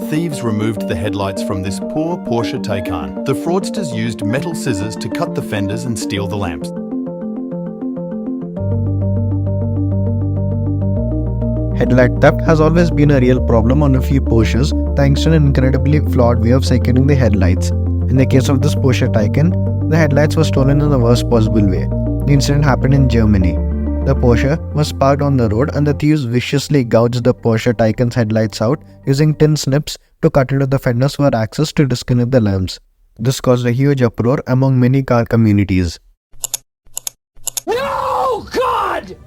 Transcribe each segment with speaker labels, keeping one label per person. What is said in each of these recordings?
Speaker 1: Thieves removed the headlights from this poor Porsche Cayenne. The fraudsters used metal scissors to cut the fenders and steal the lamps.
Speaker 2: Headlight theft has always been a real problem on a few Porsches thanks to an incredibly flawed way of securing the headlights. In the case of this Porsche Cayenne, the headlights were stolen in the worst possible way. The incident happened in Germany. The Porsche was parked on the road and the thieves viciously gouged the Porsche Cayenne's headlights out using tin snips to cut into the fenders for access to disconnect the lamps. This caused a huge uproar among many car communities.
Speaker 3: No, God!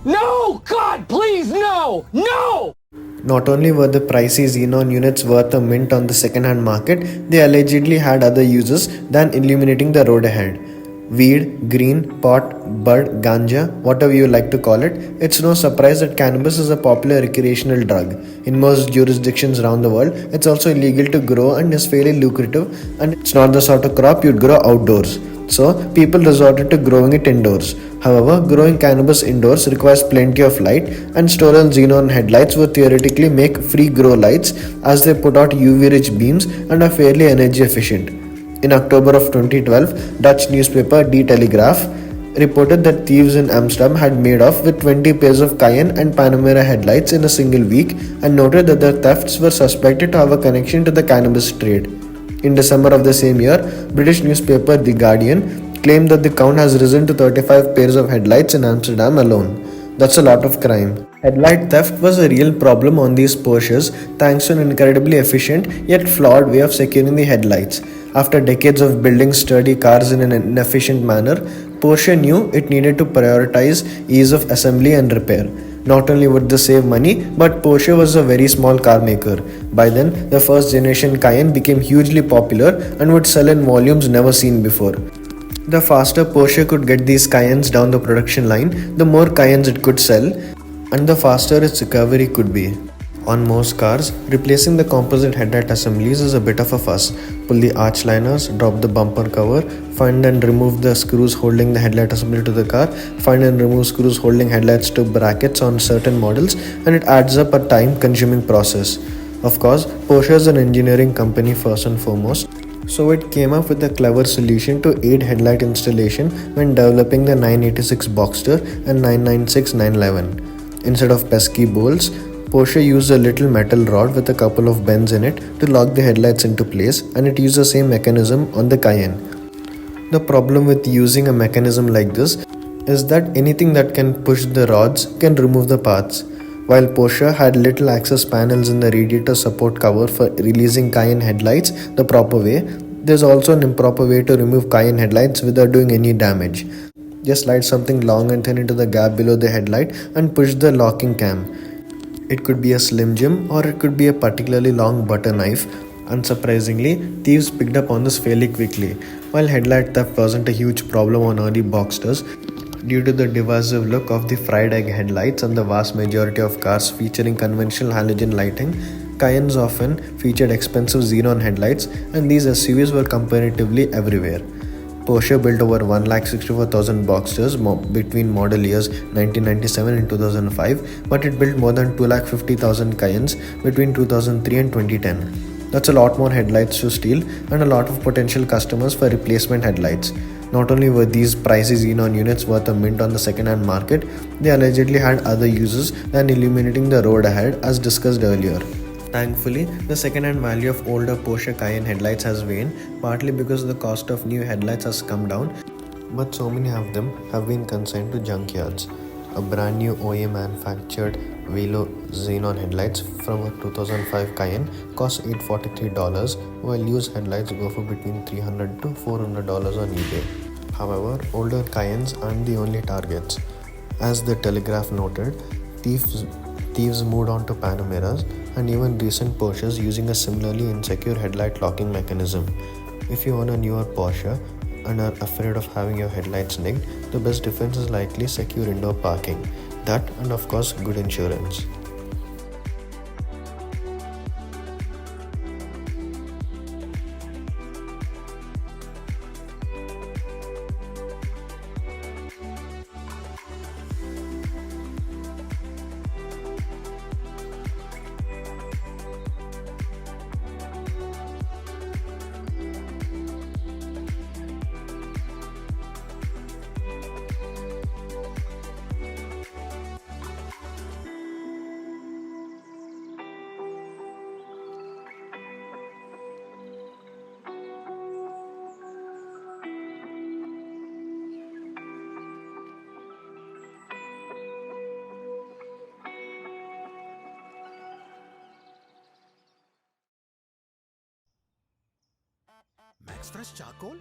Speaker 3: No, God, please, no! No!
Speaker 2: Not only were the pricey xenon units worth a mint on the second-hand market, they allegedly had other uses than illuminating the road ahead. Weed, green, pot, bud, ganja, whatever you like to call it, it's no surprise that cannabis is a popular recreational drug. In most jurisdictions around the world, it's also illegal to grow and is fairly lucrative, and it's not the sort of crop you'd grow outdoors. So, people resorted to growing it indoors. However, growing cannabis indoors requires plenty of light, and stolen xenon headlights would theoretically make free grow lights as they put out UV-rich beams and are fairly energy efficient. In October of 2012, Dutch newspaper Die Telegraaf reported that thieves in Amsterdam had made off with 20 pairs of Cayenne and Panamera headlights in a single week and noted that their thefts were suspected to have a connection to the cannabis trade. In December of the same year, British newspaper The Guardian claimed that the count has risen to 35 pairs of headlights in Amsterdam alone. That's a lot of crime. Headlight theft was a real problem on these Porsches thanks to an incredibly efficient yet flawed way of securing the headlights. After decades of building sturdy cars in an inefficient manner, Porsche knew it needed to prioritize ease of assembly and repair. Not only would this save money, but Porsche was a very small car maker. By then, the first generation Cayenne became hugely popular and would sell in volumes never seen before. The faster Porsche could get these Cayennes down the production line, the more Cayennes it could sell, and the faster its recovery could be. On most cars, replacing the composite headlight assemblies is a bit of a fuss. Pull the arch liners, drop the bumper cover, find and remove the screws holding the headlight assembly to the car, find and remove screws holding headlights to brackets on certain models, and it adds up a time-consuming process. Of course, Porsche is an engineering company first and foremost, so it came up with a clever solution to aid headlight installation when developing the 986 Boxster and 996 911. Instead of pesky bolts, Porsche used a little metal rod with a couple of bends in it to lock the headlights into place, and it used the same mechanism on the Cayenne. The problem with using a mechanism like this is that anything that can push the rods can remove the parts. While Porsche had little access panels in the radiator support cover for releasing Cayenne headlights the proper way, there's also an improper way to remove Cayenne headlights without doing any damage. Just slide something long and thin into the gap below the headlight and push the locking cam. It could be a Slim Jim or it could be a particularly long butter knife. Unsurprisingly, thieves picked up on this fairly quickly. While headlight theft wasn't a huge problem on early Boxsters, due to the divisive look of the fried egg headlights and the vast majority of cars featuring conventional halogen lighting, Cayennes often featured expensive xenon headlights, and these SUVs were comparatively everywhere. Porsche built over 1,64,000 Boxsters between model years 1997 and 2005, but it built more than 2,50,000 Cayennes between 2003 and 2010. That's a lot more headlights to steal and a lot of potential customers for replacement headlights. Not only were these pricey xenon units worth a mint on the second-hand market, they allegedly had other uses than illuminating the road ahead, as discussed earlier. Thankfully, the second-hand value of older Porsche Cayenne headlights has waned, partly because the cost of new headlights has come down, but so many of them have been consigned to junkyards. A brand new OEM manufactured Velo xenon headlights from a 2005 Cayenne cost $843, while used headlights go for between $300 to $400 on eBay. However, older Cayennes aren't the only targets. As the Telegraph noted, thieves moved on to Panameras and even recent Porsches using a similarly insecure headlight locking mechanism. If you own a newer Porsche and are afraid of having your headlights nicked, the best defense is likely secure indoor parking. That and of course good insurance.
Speaker 4: Max Fresh Charcoal?